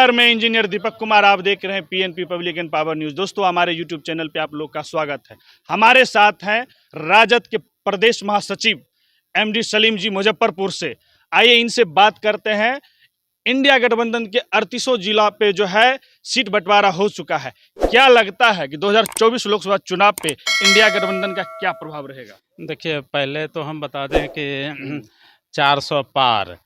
नमस्कार, मैं इंजीनियर दीपक कुमार। आप देख रहे हैं PNP public and power news. दोस्तों, हमारे यूट्यूब चैनल पे आप लोग का स्वागत है। हमारे साथ हैं राजद के प्रदेश महासचिव एमडी सलीम जी मुजफ्फरपुर से। आइए इनसे बात करते हैं। इंडिया गठबंधन के 38 जिला पे जो है सीट बंटवारा हो चुका है। क्या लगता है कि 2024 लोकसभा चुनाव पे इंडिया गठबंधन का क्या प्रभाव रहेगा? देखिए, पहले तो हम बता दें कि 400 पार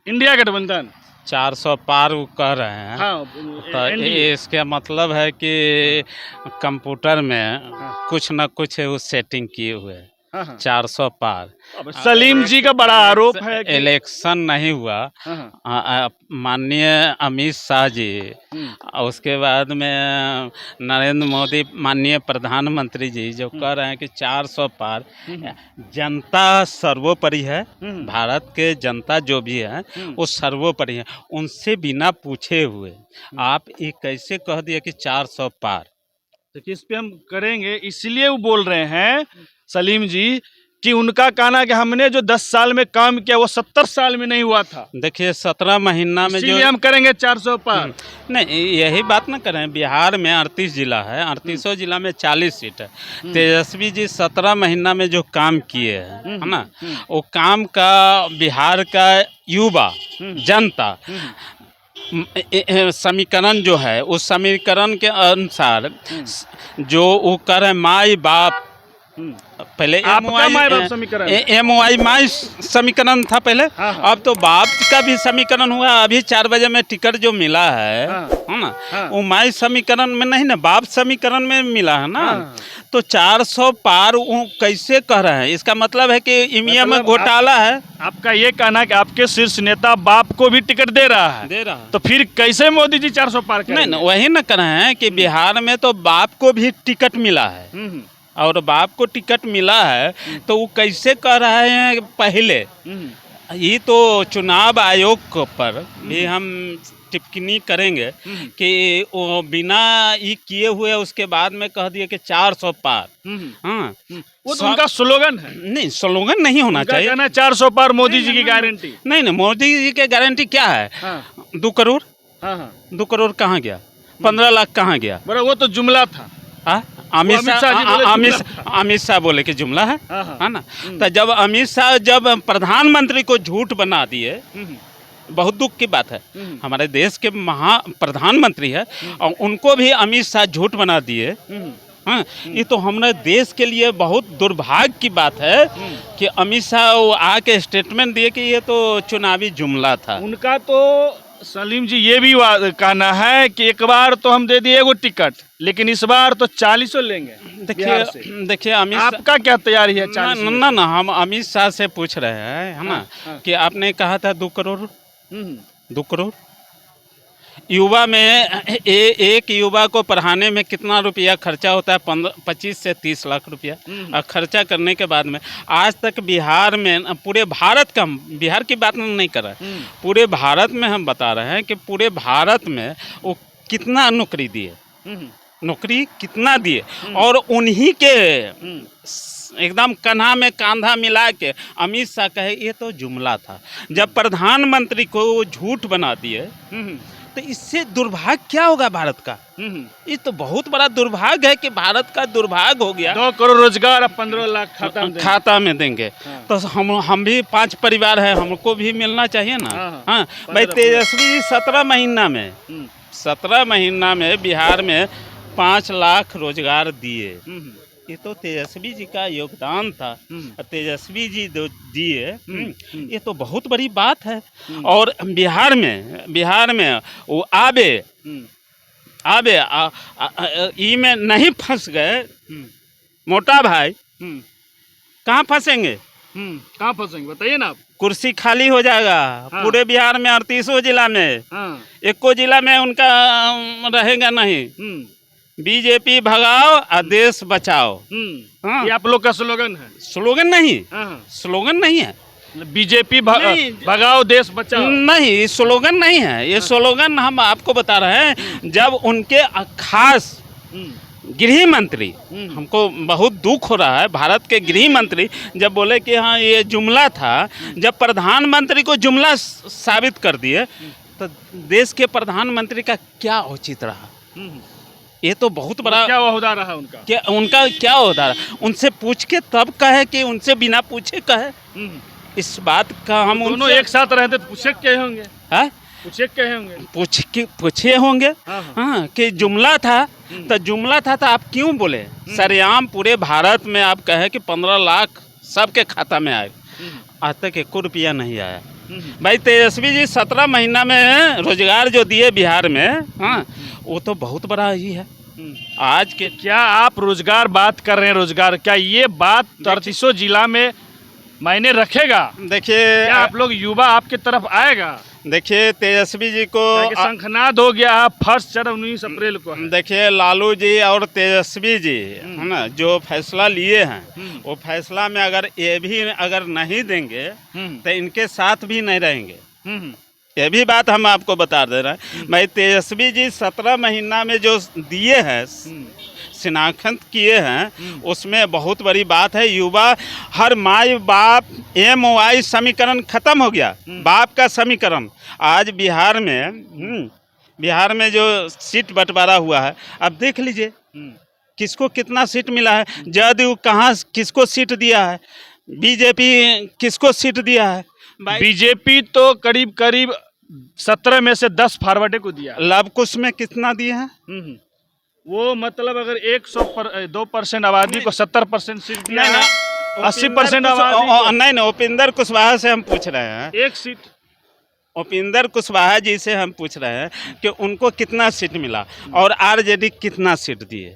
इंडिया गठबंधन 400 पार वो कह रहे हैं। हाँ, तो इसका मतलब है कि कंप्यूटर में कुछ न कुछ वो सेटिंग किए हुए हैं। हाँ, हाँ। 400 पार। अब सलीम जी का बड़ा आरोप है कि इलेक्शन नहीं हुआ। माननीय अमित शाह जी, उसके बाद में नरेंद्र मोदी माननीय प्रधानमंत्री जी जो कह रहे हैं कि 400 पार। जनता सर्वोपरि है। भारत के जनता जो भी है वो सर्वोपरि है। उनसे बिना पूछे हुए आप ये कैसे कह दिए कि 400 पार? तो इस पे हम करेंगे, इसलिए वो बोल रहे हैं सलीम जी कि उनका कहना है कि हमने जो 10 साल में काम किया वो 70 साल में नहीं हुआ था। देखिए, 17 महीना में जो हम करेंगे 400 पार। नहीं, यही बात ना करें। बिहार में 38 जिला है, 38 जिला में 40 सीट है। तेजस्वी जी 17 महीना में जो काम किए हैं, है ना, वो काम का बिहार का युवा जनता समीकरण जो है उस समीकरण के अनुसार जो वो कर रहे माई बाप, पहले MOI माई समीकरण था पहले। अब तो बाप का भी समीकरण हुआ। अभी 4 बजे में टिकट जो मिला है ना, वो माई समीकरण में नहीं ना, बाप समीकरण में मिला है ना। तो 400 पार वो कैसे कह रहे हैं? इसका मतलब है कि ईवीएम में घोटाला है। आपका ये कहना है कि आपके शीर्ष नेता बाप को भी टिकट दे रहा है। तो फिर कैसे मोदी जी 400 पार करेंगे? नहीं, वही ना कर रहे हैं कि बिहार में तो बाप को भी टिकट मिला है और बाप को टिकट मिला है, तो वो कैसे कह रहे हैं पहले? ये तो चुनाव आयोग पर भी हम टिप्पणी करेंगे कि वो बिना ये किए हुए उसके बाद में कह दिए कि 400 पार। हाँ, वो तो उनका स्लोगन है। नहीं, स्लोगन नहीं होना चाहिए। कहना 400 पार मोदी जी की गारंटी। नहीं, मोदी जी की गारंटी क्या है? 2 करोड़। 2 करोड़ कहाँ गया? 15 लाख कहाँ गया? वो तो जुमला था। अमित शाह बोले कि जुमला है ना। तो जब अमित शाह जब प्रधानमंत्री को झूठ बना दिए, बहुत दुख की बात है। हमारे देश के प्रधानमंत्री है और उनको भी अमित शाह झूठ बना दिए। हाँ, ये तो हमारे देश के लिए बहुत दुर्भाग्य की बात है कि अमित शाह आके स्टेटमेंट दिए कि ये तो चुनावी जुमला था। उनका तो सलीम जी ये भी कहना है कि एक बार तो हम दे दिए वो टिकट, लेकिन इस बार तो 40 लेंगे। देखिए अमित, आपका क्या तैयारी है? ना हम अमित शाह से पूछ रहे हैं, है ना, कि आपने कहा था 2 करोड़। 2 करोड़ युवा में एक युवा को पढ़ाने में कितना रुपया खर्चा होता है? 25 से 30 लाख रुपया। और खर्चा करने के बाद में आज तक बिहार में, पूरे भारत का, बिहार की बात नहीं कर रहे, पूरे भारत में हम बता रहे हैं कि पूरे भारत में वो कितना नौकरी दिए, नौकरी कितना दिए। और उन्हीं के एकदम कन्हा में कांधा मिला के अमित शाह कहे ये तो जुमला था। जब प्रधानमंत्री को झूठ बना दिए, तो इससे दुर्भाग्य क्या होगा भारत का? ये तो बहुत बड़ा दुर्भाग्य है कि भारत का दुर्भाग्य हो गया। 2 करोड़ रोजगार, 15 लाख खाता में देंगे। तो हम भी 5 परिवार है, हमको भी मिलना चाहिए ना। हाँ, भाई तेजस्वी जी 17 महीना में बिहार में 5 लाख रोजगार दिए। ये तो तेजस्वी जी का योगदान था। तेजस्वी जी जो दिए, ये तो बहुत बड़ी बात है। और बिहार में वो आबे ई में नहीं फंस गए मोटा भाई, कहाँ फंसेंगे? कहाँ फंसेंगे बताइए ना आप। कुर्सी खाली हो जाएगा। पूरे बिहार में 38 जिला में एको जिला में उनका रहेगा नहीं। बीजेपी भगाओ और देश बचाओ। ये आप लोग का स्लोगन है? स्लोगन नहीं है। बीजेपी भगाओ देश बचाओ नहीं, स्लोगन नहीं है। ये स्लोगन हम आपको बता रहे हैं। जब उनके खास गृह मंत्री, हमको बहुत दुख हो रहा है, भारत के गृह मंत्री जब बोले कि हाँ ये जुमला था, जब प्रधानमंत्री को जुमला साबित कर दिए, तो देश के प्रधानमंत्री का क्या औचित्य रहा? ये तो बहुत बड़ा क्या ओहदा रहा उनका? क्या उनका क्या होता है? उनसे पूछ के तब कहे कि उनसे बिना पूछे कहे। इस बात का हम दोनों उनसे एक साथ रहते तो पूछे कहे होंगे, हाँ? पूछे होंगे। हाँ कि जुमला था तो जुमला था तो आप क्यों बोले? सरेआम पूरे भारत में आप कहे कि 15 लाख सबके खाता में आए, आज तक 1 रुपया नहीं आया। भाई तेजस्वी जी 17 महीना में रोजगार जो दिए बिहार में, हाँ, वो तो बहुत बड़ा ही है। आज के क्या आप रोजगार बात कर रहे हैं? रोजगार क्या ये बात 33 जिला में मायने रखेगा? देखिए, क्या आप लोग युवा आपके तरफ आएगा? देखिए तेजस्वी जी को शंखनाद हो गया है, फर्स्ट चरण 19 अप्रैल को है। देखिए लालू जी और तेजस्वी जी है ना, जो फैसला लिए हैं वो फैसला में अगर ये भी अगर नहीं देंगे तो इनके साथ भी नहीं रहेंगे। ये भी बात हम आपको बता दे रहे हैं। भाई तेजस्वी जी 17 महीना में जो दिए हैं, शिनाख्त किए हैं, उसमें बहुत बड़ी बात है। युवा हर माई बाप MOI समीकरण खत्म हो गया, बाप का समीकरण। आज बिहार में जो सीट बंटवारा हुआ है, अब देख लीजिए किसको कितना सीट मिला है। जदयू कहाँ किसको सीट दिया है, बीजेपी किसको सीट दिया है। बीजेपी तो करीब करीब 17 में से 10 फॉरवर्ड को दिया। लवकुश में कितना दिए हैं? वो मतलब अगर 2% आबादी को 70% सीट दिया है, 80% आबादी नहीं, उपेंद्र कुशवाहा से हम पूछ रहे हैं, 1 सीट। उपेंद्र कुशवाहा जी से हम पूछ रहे हैं कि उनको कितना सीट मिला और आरजेडी कितना सीट दिए।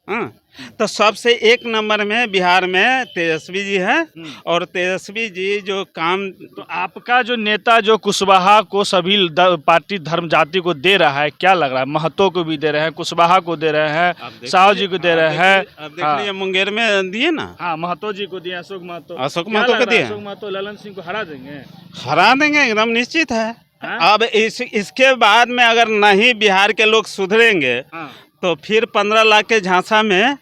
हाँ, तो सबसे 1 नंबर में बिहार में तेजस्वी जी हैं। और तेजस्वी जी जो काम, तो आपका जो नेता जो कुशवाहा को सभी पार्टी धर्म जाति को दे रहा है, क्या लग रहा है? महतो को भी दे रहे हैं, कुशवाहा को दे रहे हैं, साहू जी को दे रहे हैं। अब देख लीजिए मुंगेर में दिए ना। हाँ, महतो जी को दिए, अशोक महतो को दिए। अशोक महतो ललन सिंह को हरा देंगे? हरा देंगे, एकदम निश्चित है। अब इसके बाद में अगर नहीं बिहार के लोग सुधरेंगे तो फिर 15 लाख के झांसा में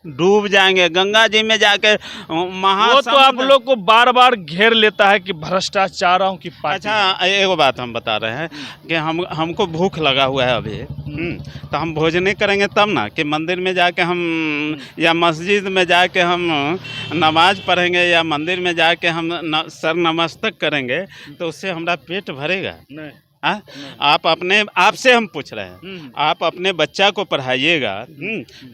डूब जाएंगे, गंगा जी में जाके वो तो आप लोग को बार बार घेर लेता है कि भ्रष्टाचारों की पार्टी। अच्छा, एक बात हम बता रहे हैं कि हमको भूख लगा हुआ है अभी, तो हम भोजन नहीं करेंगे तब ना कि मंदिर में जाके हम या मस्जिद में जाके हम नमाज पढ़ेंगे या मंदिर में जाके हम सर नमस्तक करेंगे तो उससे हमारा पेट भरेगा नहीं। आपसे हम पूछ रहे हैं, आप अपने बच्चा को पढ़ाइएगा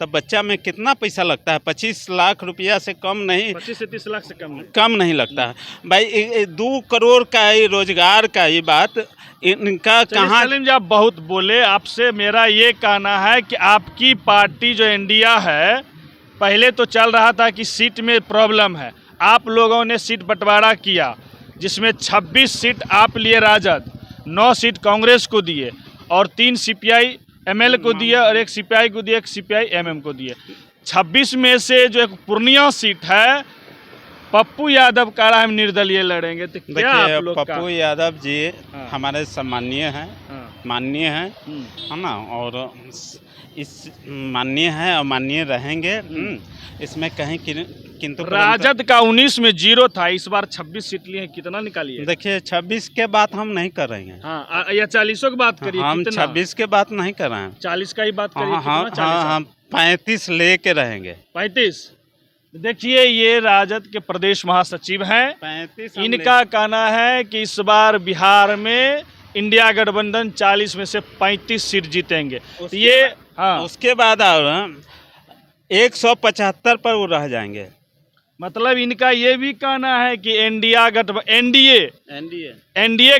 तब बच्चा में कितना पैसा लगता है? 25 लाख रुपया से कम नहीं, 25 से 30 लाख से कम नहीं लगता है भाई। 2 करोड़ का ही रोजगार का ही बात इनका कहाँ? सलीम जी, आप बहुत बोले। आपसे मेरा ये कहना है कि आपकी पार्टी जो इंडिया है, पहले तो चल रहा था कि सीट में प्रॉब्लम है। आप लोगों ने सीट बंटवारा किया जिसमें 26 सीट आप लिए राजद, 9 सीट कांग्रेस को दिए और 3 CPI ML को दिए और 1 CPI को दिए, 1 CPI MM को दिए। 26 में से जो एक पूर्णिया सीट है, पप्पू यादव का हम निर्दलीय लड़ेंगे। तो क्या आप लोग पप्पू यादव जी हमारे सम्मानीय हैं, माननीय हैं, है ना, और इस माननीय है और माननीय रहेंगे। इसमें कहीं किंतु राजद का 19 में 0 था, इस बार 26 सीट लिए, कितना निकालिए? देखिए 26 के बात हम नहीं कर रहे हैं। हाँ, या 40 की बात करिए। हम 26 के बात नहीं कर रहे हैं, 40 का ही बात करिए। हम 35 लेके रहेंगे। 35। देखिए, ये राजद के प्रदेश महासचिव हैं, 35। इनका कहना है कि इस बार बिहार में इंडिया गठबंधन 40 में से 35 सीट जीतेंगे। ये हाँ, उसके बाद 175 पर वो रह जाएंगे। मतलब इनका ये भी कहना है कि एनडीए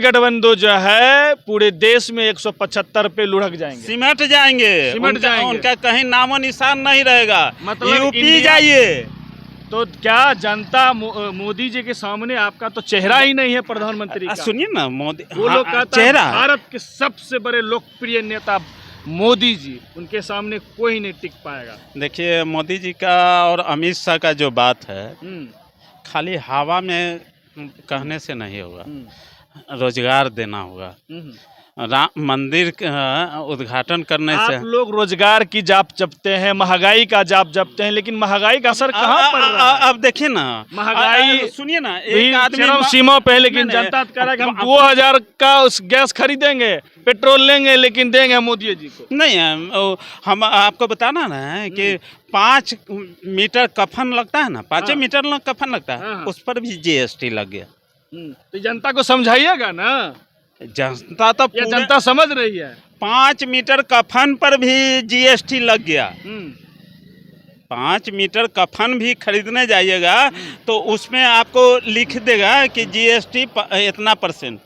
गठबंधन जो है पूरे देश में 175 पे लुढ़क जाएंगे, सिमट जाएंगे। उनका कहीं नामो निशान नहीं रहेगा। मतलब यूपी जाइए तो क्या जनता मोदी जी के सामने आपका तो चेहरा ही नहीं है प्रधानमंत्री का। सुनिए ना, मोदी वो लोग कहता है भारत के सबसे बड़े लोकप्रिय नेता मोदी जी, उनके सामने कोई नहीं टिक पाएगा। देखिए मोदी जी का और अमित शाह का जो बात है खाली हवा में कहने से नहीं होगा, रोजगार देना होगा। राम मंदिर का उद्घाटन करने से आप लोग रोजगार की जाप जपते हैं, महंगाई का जाप जपते हैं, लेकिन महंगाई का असर कहाँ पड़ रहा है? अब देखिए ना, महंगाई सुनिए ना, भी एक आदमी चरम सीमा पे है, लेकिन नहीं, जनता कह रहा है कि हम 2000 का उस गैस खरीदेंगे, पेट्रोल लेंगे, लेकिन देंगे मोदी जी को। नहीं हम आपको बताना ना है कि 5 मीटर कफन लगता है ना, 5 हाँ। मीटर कफन लगता है, हाँ। उस पर भी जीएसटी लग गया। तो जनता को समझाइएगा ना, जनता तो ये जनता समझ रही है। 5 मीटर कफन पर भी जीएसटी लग गया। 5 मीटर कफन भी खरीदने जाइएगा तो उसमें आपको लिख देगा कि जीएसटी इतना %।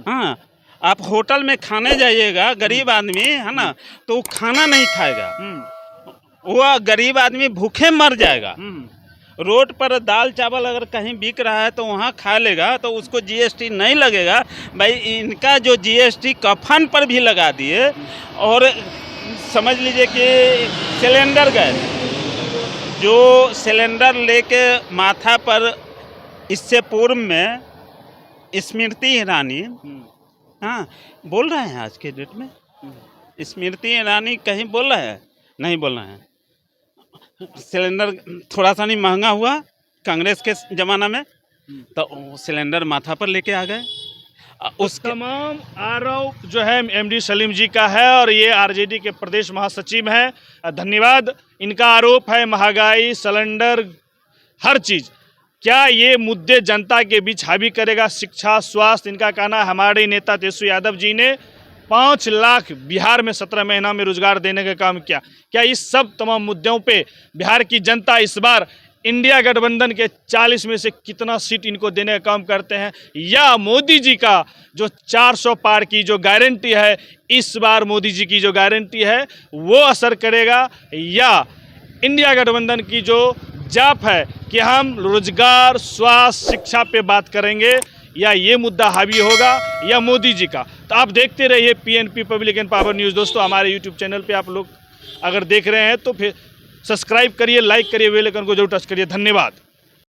हाँ, आप होटल में खाने जाइएगा, गरीब आदमी है ना, तो वो खाना नहीं खाएगा, वो गरीब आदमी भूखे मर जाएगा। रोड पर दाल चावल अगर कहीं बिक रहा है तो वहाँ खा लेगा, तो उसको जीएसटी नहीं लगेगा। भाई इनका जो जीएसटी कफन पर भी लगा दिए। और समझ लीजिए कि सिलेंडर गैस, जो सिलेंडर लेके माथा पर इससे पूर्व में स्मृति ईरानी, हाँ, बोल रहे हैं आज के डेट में, स्मृति ईरानी कहीं बोल रहे हैं, नहीं बोल रहे हैं। सिलेंडर थोड़ा सा नहीं महंगा हुआ कांग्रेस के ज़माना में, तो सिलेंडर माथा पर लेके आ गए। उस तमाम आरोप जो है एमडी सलीम जी का है, और ये आरजेडी के प्रदेश महासचिव हैं। धन्यवाद। इनका आरोप है महंगाई, सिलेंडर, हर चीज़। क्या ये मुद्दे जनता के बीच हावी करेगा? शिक्षा, स्वास्थ्य, इनका कहना है। हमारे नेता तेजस्वी यादव जी ने 5 लाख बिहार में 17 महीना में रोजगार देने का काम किया। क्या इस सब तमाम मुद्दों पे बिहार की जनता इस बार इंडिया गठबंधन के 40 में से कितना सीट इनको देने का काम करते हैं, या मोदी जी का जो 400 पार की जो गारंटी है, इस बार मोदी जी की जो गारंटी है वो असर करेगा, या इंडिया गठबंधन की जो जाप है कि हम रोजगार, स्वास्थ्य, शिक्षा पे बात करेंगे, या ये मुद्दा हावी होगा, या मोदी जी का? तो आप देखते रहिए PNP public and power news. दोस्तों, हमारे यूट्यूब चैनल पे आप लोग अगर देख रहे हैं तो फिर सब्सक्राइब करिए, लाइक करिए, बेल आइकन को जरूर टच करिए। धन्यवाद।